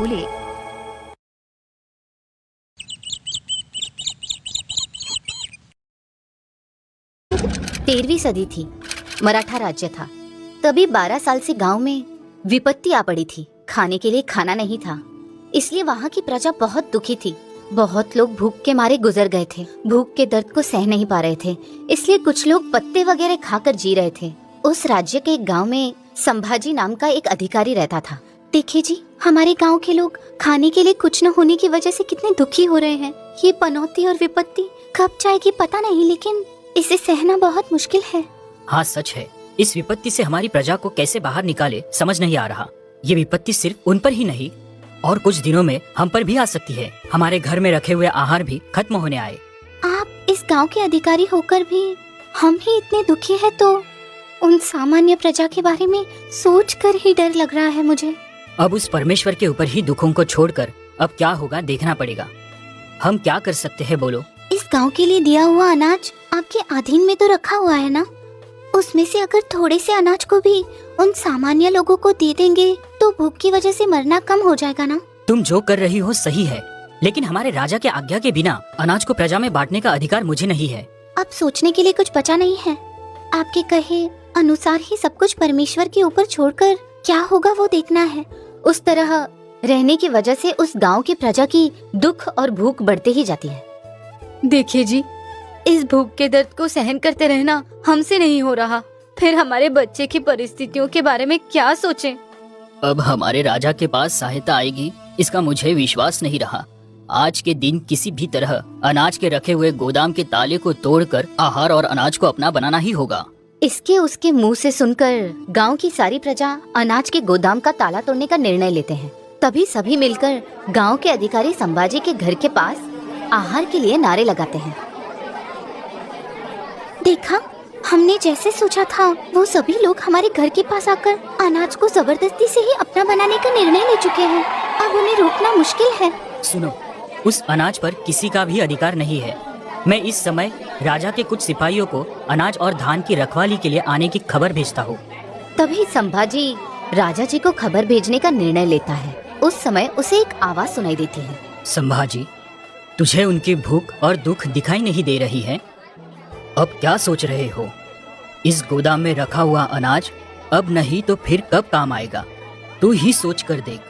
भूले। 13वीं सदी थी। मराठा राज्य था। तभी 12 साल से गांव में विपत्ति आ पड़ी थी। खाने के लिए खाना नहीं था, इसलिए वहाँ की प्रजा बहुत दुखी थी। बहुत लोग भूख के मारे गुजर गए थे। भूख के दर्द को सह नहीं पा रहे थे, इसलिए कुछ लोग पत्ते वगैरह खाकर जी रहे थे। उस राज्य के एक गांव में संभाजी नाम का एक अधिकारी रहता था। देखिए जी, हमारे गांव के लोग खाने के लिए कुछ न होने की वजह से कितने दुखी हो रहे हैं। ये पनौती और विपत्ति कब जाएगी पता नहीं, लेकिन इसे सहना बहुत मुश्किल है। हाँ सच है, इस विपत्ति से हमारी प्रजा को कैसे बाहर निकाले समझ नहीं आ रहा। ये विपत्ति सिर्फ उन पर ही नहीं और कुछ दिनों में हम पर भी आ सकती है। हमारे घर में रखे हुए आहार भी खत्म होने आए। आप इस गांव के अधिकारी होकर भी हम ही इतने दुखी हैं, तो उन सामान्य प्रजा के बारे में सोचकर ही डर लग रहा है मुझे। अब उस परमेश्वर के ऊपर ही दुखों को छोड़कर अब क्या होगा देखना पड़ेगा। हम क्या कर सकते हैं बोलो? इस गांव के लिए दिया हुआ अनाज आपके अधीन में तो रखा हुआ है ना? उसमें से अगर थोड़े से अनाज को भी उन सामान्य लोगों को दे देंगे तो भूख की वजह से मरना कम हो जाएगा ना? तुम जो कर रही हो सही है, लेकिन हमारे राजा के आज्ञा के बिना अनाज को प्रजा में बांटने का अधिकार मुझे नहीं है। अब सोचने के लिए कुछ बचा नहीं है। आपके कहे अनुसार ही सब कुछ परमेश्वर के ऊपर छोड़कर क्या होगा वो देखना है। उस तरह रहने की वजह से उस गांव की प्रजा की दुख और भूख बढ़ते ही जाती है। देखिए जी, इस भूख के दर्द को सहन करते रहना हमसे नहीं हो रहा। फिर हमारे बच्चे की परिस्थितियों के बारे में क्या सोचें? अब हमारे राजा के पास सहायता आएगी इसका मुझे विश्वास नहीं रहा। आज के दिन किसी भी तरह अनाज के रखे हुए गोदाम के ताले को तोड़कर आहार और अनाज को अपना बनाना ही होगा। इसके उसके मुंह से सुनकर गांव की सारी प्रजा अनाज के गोदाम का ताला तोड़ने का निर्णय लेते हैं। तभी सभी मिलकर गांव के अधिकारी संभाजी के घर के पास आहार के लिए नारे लगाते हैं। देखा, हमने जैसे सोचा था वो सभी लोग हमारे घर के पास आकर अनाज को जबरदस्ती से ही अपना बनाने का निर्णय ले चुके हैं। अब उन्हें रोकना मुश्किल है। सुनो, उस अनाज पर किसी का भी अधिकार नहीं है। मैं इस समय राजा के कुछ सिपाहियों को अनाज और धान की रखवाली के लिए आने की खबर भेजता हूँ। तभी संभाजी राजा जी को खबर भेजने का निर्णय लेता है। उस समय उसे एक आवाज सुनाई देती है। संभाजी, तुझे उनकी भूख और दुख दिखाई नहीं दे रही है? अब क्या सोच रहे हो? इस गोदाम में रखा हुआ अनाज अब नहीं तो फिर कब काम आएगा? तू ही सोच कर देख।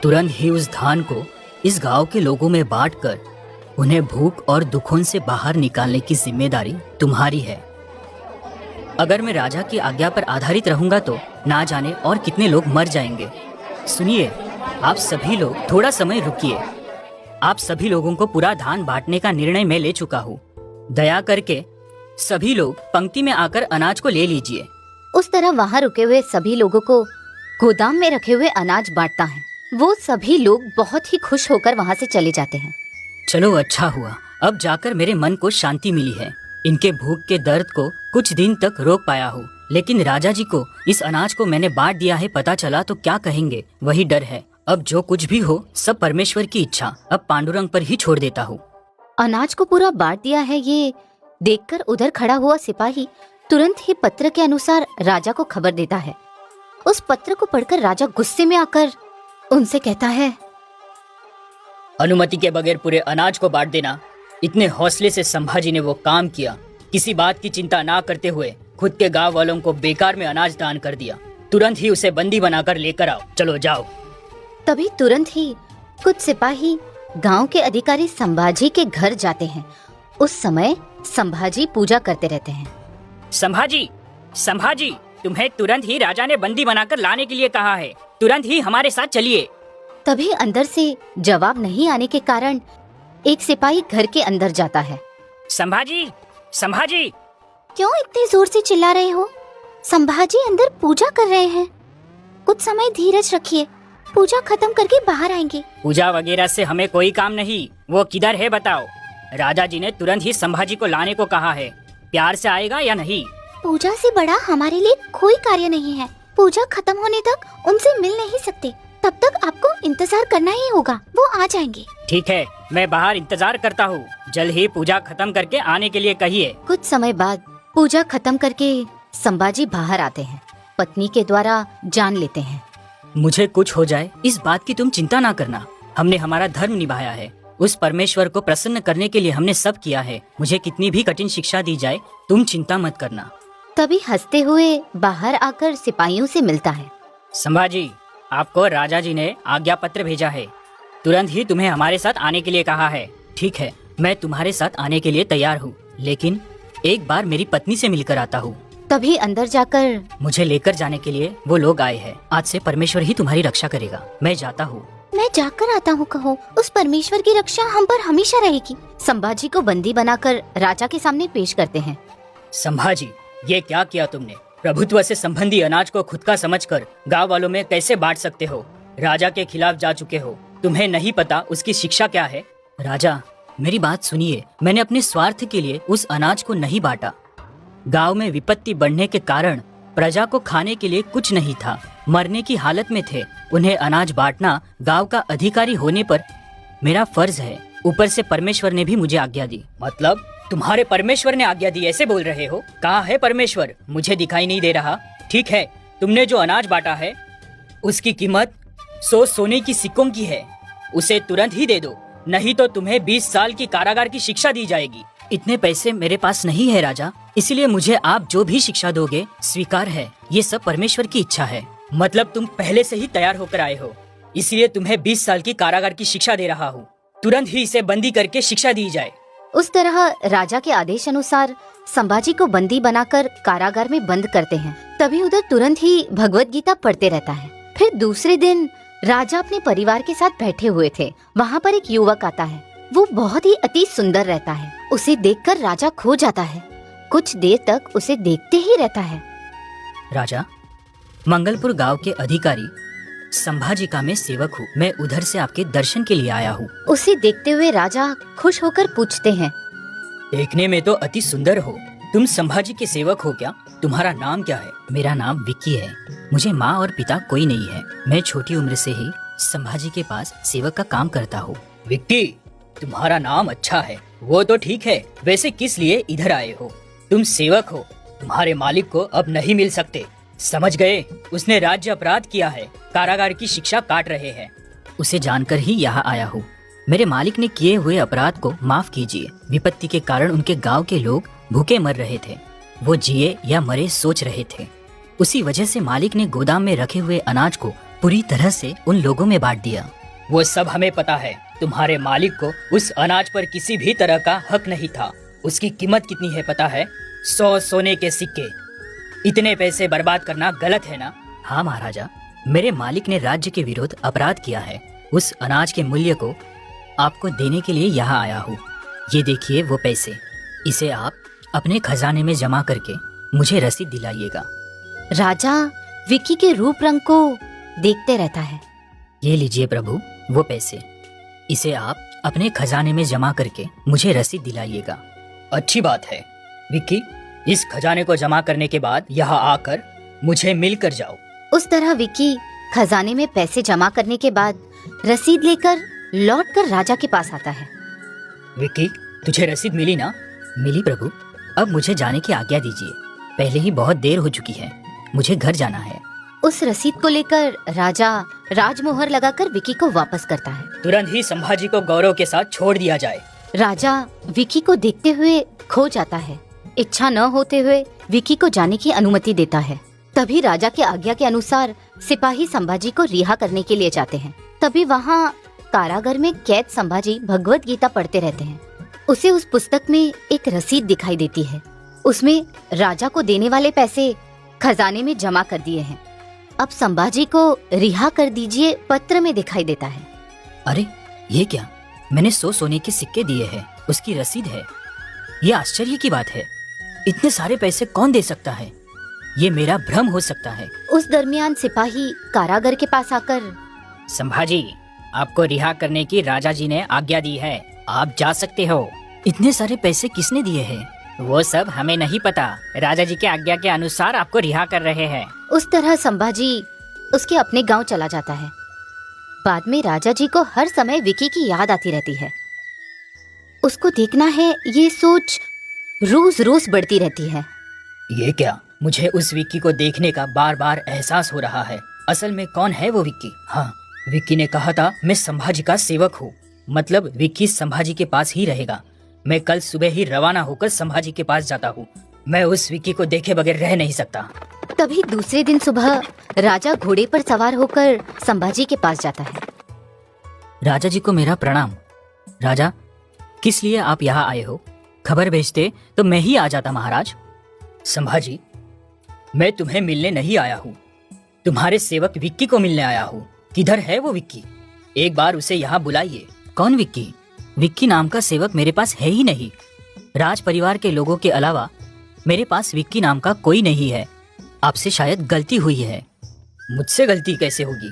तुरंत ही उस धान को इस गांव के लोगों में बांटकर उन्हें भूख और दुखों से बाहर निकालने की जिम्मेदारी तुम्हारी है। अगर मैं राजा की आज्ञा पर आधारित रहूंगा तो ना जाने और कितने लोग मर जाएंगे। सुनिए, आप सभी लोग थोड़ा समय रुकिए। आप सभी लोगों को पूरा धान बांटने का निर्णय मैं ले चुका हूँ। दया करके सभी लोग पंक्ति में आकर अनाज को ले लीजिए। उस तरह वहाँ रुके हुए सभी लोगों को गोदाम में रखे हुए अनाज बांटता है। वो सभी लोग बहुत ही खुश होकर वहाँ से चले जाते हैं। चलो अच्छा हुआ, अब जाकर मेरे मन को शांति मिली है। इनके भूख के दर्द को कुछ दिन तक रोक पाया हूँ, लेकिन राजा जी को इस अनाज को मैंने बांट दिया है पता चला तो क्या कहेंगे, वही डर है। अब जो कुछ भी हो सब परमेश्वर की इच्छा, अब पांडुरंग पर ही छोड़ देता हूँ। अनाज को पूरा बांट दिया है ये देखकर उधर खड़ा हुआ सिपाही तुरंत ही पत्र के अनुसार राजा को खबर देता है। उस पत्र को पढ़कर राजा गुस्से में आकर उनसे कहता है, अनुमति के बगैर पूरे अनाज को बांट देना। इतने हौसले से संभाजी ने वो काम किया, किसी बात की चिंता ना करते हुए खुद के गांव वालों को बेकार में अनाज दान कर दिया। तुरंत ही उसे बंदी बनाकर लेकर आओ, चलो जाओ। तभी तुरंत ही कुछ सिपाही गांव के अधिकारी संभाजी के घर जाते हैं। उस समय संभाजी पूजा करते रहते हैं। संभाजी, संभाजी, तुम्हें तुरंत ही राजा ने बंदी बनाकर लाने के लिए कहा है, तुरंत ही हमारे साथ चलिए। तभी अंदर से जवाब नहीं आने के कारण एक सिपाही घर के अंदर जाता है। संभाजी, संभाजी, क्यों इतने जोर से चिल्ला रहे हो? संभाजी अंदर पूजा कर रहे हैं। कुछ समय धीरज रखिए, पूजा खत्म करके बाहर आएंगे। पूजा वगैरह से हमें कोई काम नहीं, वो किधर है बताओ। राजा जी ने तुरंत ही संभाजी को लाने को कहा है, प्यार से आएगा या नहीं? पूजा से बड़ा हमारे लिए कोई कार्य नहीं है। पूजा खत्म होने तक उनसे मिल नहीं सकते, तब तक आपको इंतजार करना ही होगा, वो आ जाएंगे। ठीक है, मैं बाहर इंतजार करता हूँ, जल्द ही पूजा खत्म करके आने के लिए कहिए। कुछ समय बाद पूजा खत्म करके संभाजी बाहर आते हैं। पत्नी के द्वारा जान लेते हैं। मुझे कुछ हो जाए इस बात की तुम चिंता ना करना। हमने हमारा धर्म निभाया है। उस परमेश्वर को प्रसन्न करने के लिए हमने सब किया है। मुझे कितनी भी कठिन शिक्षा दी जाए, तुम चिंता मत करना। तभी हंसते हुए बाहर आकर सिपाहियों से मिलता है। संभाजी, आपको राजा जी ने आज्ञा पत्र भेजा है। तुरंत ही तुम्हें हमारे साथ आने के लिए कहा है। ठीक है, मैं तुम्हारे साथ आने के लिए तैयार हूँ, लेकिन एक बार मेरी पत्नी से मिलकर आता हूँ। तभी अंदर जाकर मुझे लेकर जाने के लिए वो लोग आए हैं। आज से परमेश्वर ही तुम्हारी रक्षा करेगा। मैं जाता हूँ। मैं जाकर आता हूँ कहो, उस परमेश्वर की रक्षा हम पर हमेशा रहेगी। संभाजी को बंदी बनाकर राजा के सामने पेश करते हैं। संभाजी, ये क्या किया तुमने? प्रभुत्व से संबंधी अनाज को खुद का समझकर गांव वालों में कैसे बांट सकते हो? राजा के खिलाफ जा चुके हो। तुम्हें नहीं पता उसकी शिक्षा क्या है? राजा, मेरी बात सुनिए। मैंने अपने स्वार्थ के लिए उस अनाज को नहीं बांटा। गांव में विपत्ति बढ़ने के कारण प्रजा को खाने के लिए कुछ नहीं था। मरने की हालत में थे। उन्हें अनाज बांटना गांव का अधिकारी होने पर मेरा फर्ज है। ऊपर से परमेश्वर ने भी मुझे आज्ञा दी। मतलब तुम्हारे परमेश्वर ने आज्ञा दी, ऐसे बोल रहे हो? कहाँ है परमेश्वर? मुझे दिखाई नहीं दे रहा। ठीक है, तुमने जो अनाज बांटा है उसकी कीमत 100 सोने की सिक्कों की है। उसे तुरंत ही दे दो, नहीं तो तुम्हें 20 साल की कारागार की शिक्षा दी जाएगी। इतने पैसे मेरे पास नहीं है राजा, इसलिए मुझे आप जो भी शिक्षा दोगे स्वीकार है। ये सब परमेश्वर की इच्छा है। मतलब तुम पहले से ही तैयार होकर आए हो, इसलिए तुम्हें 20 साल की कारागार की शिक्षा दे रहा हूँ। तुरंत ही इसे बंदी करके शिक्षा दी जाए। उस तरह राजा के आदेश अनुसार संभाजी को बंदी बनाकर कारागार में बंद करते हैं। तभी उधर तुरंत ही भगवत गीता पढ़ते रहता है। फिर दूसरे दिन राजा अपने परिवार के साथ बैठे हुए थे। वहाँ पर एक युवक आता है। वो बहुत ही अति सुंदर रहता है। उसे देखकर राजा खो जाता है। कुछ देर तक उसे देखते ही रहता है। राजा, मंगलपुर गांव के अधिकारी संभाजी का मैं सेवक हूँ। मैं उधर से आपके दर्शन के लिए आया हूँ। उसे देखते हुए राजा खुश होकर पूछते हैं, देखने में तो अति सुंदर हो। तुम संभाजी के सेवक हो क्या? तुम्हारा नाम क्या है? मेरा नाम विक्की है। मुझे माँ और पिता कोई नहीं है। मैं छोटी उम्र से ही संभाजी के पास सेवक का काम करता हूँ। विक्की, तुम्हारा नाम अच्छा है। वो तो ठीक है, वैसे किस लिए इधर आए हो? तुम सेवक हो, तुम्हारे मालिक को अब नहीं मिल सकते। समझ गए? उसने राज्य अपराध किया है, कारागार की शिक्षा काट रहे हैं। उसे जानकर ही यहाँ आया हूँ। मेरे मालिक ने किए हुए अपराध को माफ कीजिए। विपत्ति के कारण उनके गांव के लोग भूखे मर रहे थे। वो जिए या मरे सोच रहे थे। उसी वजह से मालिक ने गोदाम में रखे हुए अनाज को पूरी तरह से उन लोगों में बांट दिया। वो सब हमें पता है। तुम्हारे मालिक को उस अनाज पर किसी भी तरह का हक नहीं था। उसकी कीमत कितनी है पता है? 100 सोने के सिक्के। इतने पैसे बर्बाद करना गलत है ना? हाँ महाराजा, मेरे मालिक ने राज्य के विरुद्ध अपराध किया है। उस अनाज के मूल्य को आपको देने के लिए यहाँ आया हूँ। ये देखिए वो पैसे, इसे आप अपने खजाने में जमा करके मुझे रसीद दिलाइएगा। राजा विक्की के रूप रंग को देखते रहता है। ये लीजिए प्रभु वो पैसे, इसे आप अपने खजाने में जमा करके मुझे रसीद दिलाइएगा। अच्छी बात है विक्की, इस खजाने को जमा करने के बाद यहाँ आकर मुझे मिलकर जाओ। उस तरह विक्की खजाने में पैसे जमा करने के बाद रसीद लेकर लौटकर राजा के पास आता है। विक्की, तुझे रसीद मिली ना? मिली प्रभु। अब मुझे जाने की आज्ञा दीजिए। पहले ही बहुत देर हो चुकी है, मुझे घर जाना है। उस रसीद को लेकर राजा राजमोहर लगाकर विक्की को वापस करता है। तुरंत ही संभाजी को गौरव के साथ छोड़ दिया जाए। राजा विक्की को देखते हुए खो जाता है। इच्छा न होते हुए विक्की को जाने की अनुमति देता है। तभी राजा के आज्ञा के अनुसार सिपाही संभाजी को रिहा करने के लिए जाते हैं। तभी वहाँ कारागार में कैद संभाजी भगवत गीता पढ़ते रहते हैं। उसे उस पुस्तक में एक रसीद दिखाई देती है। उसमें राजा को देने वाले पैसे खजाने में जमा कर दिए हैं। अब संभाजी को रिहा कर दीजिए पत्र में दिखाई देता है। अरे ये क्या? मैंने 100 सोने के सिक्के दिए हैं, उसकी रसीद है। ये आश्चर्य की बात है। इतने सारे पैसे कौन दे सकता है? ये मेरा भ्रम हो सकता है। उस दरमियान सिपाही कारागार के पास आकर, संभाजी, आपको रिहा करने की राजा जी ने आज्ञा दी है, आप जा सकते हो। इतने सारे पैसे किसने दिए हैं? वो सब हमें नहीं पता। राजा जी के आज्ञा के अनुसार आपको रिहा कर रहे हैं। उस तरह संभाजी उसके अपने गांव चला जाता है। बाद में राजा जी को हर समय विक्की की याद आती रहती है। उसको देखना है, ये सोच रोज रोज बढ़ती रहती है। ये क्या? मुझे उस विक्की को देखने का बार बार एहसास हो रहा है। असल में कौन है वो विक्की? हाँ, विक्की ने कहा था मैं संभाजी का सेवक हूँ, मतलब विक्की संभाजी के पास ही रहेगा। मैं कल सुबह ही रवाना होकर संभाजी के पास जाता हूँ। मैं उस विक्की को देखे बगैर रह नहीं सकता। तभी दूसरे दिन सुबह राजा घोड़े पर सवार होकर संभाजी के पास जाता है। राजा जी को मेरा प्रणाम। राजा, किस लिए आप यहाँ आए हो? खबर भेजते तो मैं ही आ जाता महाराज। संभाजी, मैं तुम्हें मिलने नहीं आया हूँ, तुम्हारे सेवक विक्की को मिलने आया हूँ। किधर है वो विक्की? एक बार उसे यहाँ बुलाइए। कौन विक्की? विक्की नाम का सेवक मेरे पास है ही नहीं। राज परिवार के लोगों के अलावा मेरे पास विक्की नाम का कोई नहीं है। आपसे शायद गलती हुई है। मुझसे गलती कैसे होगी?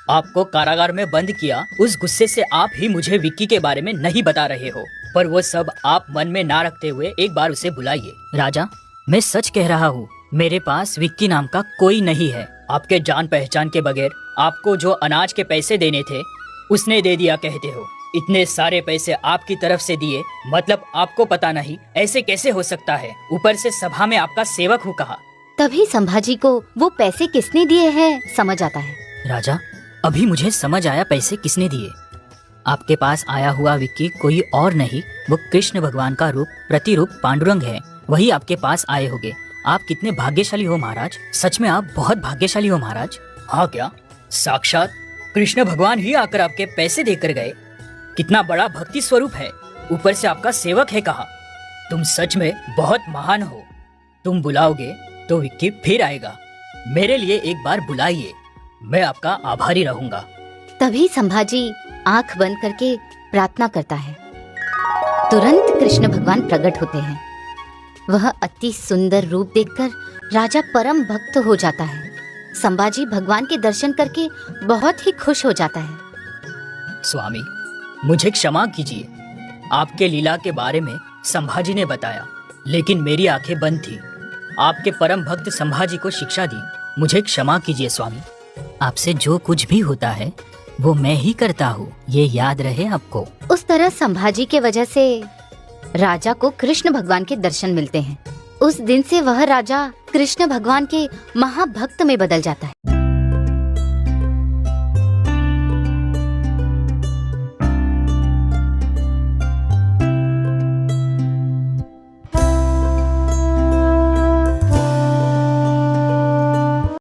आपको कारागार में बंद किया, उस गुस्से से आप ही मुझे विक्की के बारे में नहीं बता रहे हो। पर वो सब आप मन में ना रखते हुए एक बार उसे बुलाइए। राजा, मैं सच कह रहा हूँ, मेरे पास विक्की नाम का कोई नहीं है। आपके जान पहचान के बगैर आपको जो अनाज के पैसे देने थे उसने दे दिया कहते हो। इतने सारे पैसे आपकी तरफ से दिए, मतलब आपको पता नहीं? ऐसे कैसे हो सकता है? ऊपर से सभा में आपका सेवक हूँ कहा। तभी संभाजी को वो पैसे किसने दिए हैं समझ आता है। राजा, अभी मुझे समझ आया पैसे किसने दिए। आपके पास आया हुआ विक्की कोई और नहीं, वो कृष्ण भगवान का रूप प्रतिरूप पांडुरंग है। वही आपके पास आए होंगे। आप कितने भाग्यशाली हो महाराज। सच में आप बहुत भाग्यशाली हो महाराज। हाँ क्या? साक्षात कृष्ण भगवान ही आकर आपके पैसे देकर गए। कितना बड़ा भक्ति स्वरूप है। ऊपर से आपका सेवक है कहा। तुम सच में बहुत महान हो। तुम बुलाओगे तो विक्की फिर आएगा। मेरे लिए एक बार बुलाइए, मैं आपका आभारी रहूंगा। तभी संभाजी आंख बंद करके प्रार्थना करता है। तुरंत कृष्ण भगवान प्रकट होते हैं। वह अति सुंदर रूप देखकर राजा परम भक्त हो जाता है। संभाजी भगवान के दर्शन करके बहुत ही खुश हो जाता है। स्वामी, मुझे क्षमा कीजिए। आपके लीला के बारे में संभाजी ने बताया, लेकिन मेरी आंखें बंद थी। आपके परम भक्त संभाजी को शिक्षा दी। मुझे क्षमा कीजिए स्वामी। आपसे जो कुछ भी होता है वो मैं ही करता हूँ, ये याद रहे आपको। उस तरह संभाजी के वजह से राजा को कृष्ण भगवान के दर्शन मिलते हैं। उस दिन से वह राजा कृष्ण भगवान के महाभक्त में बदल जाता है।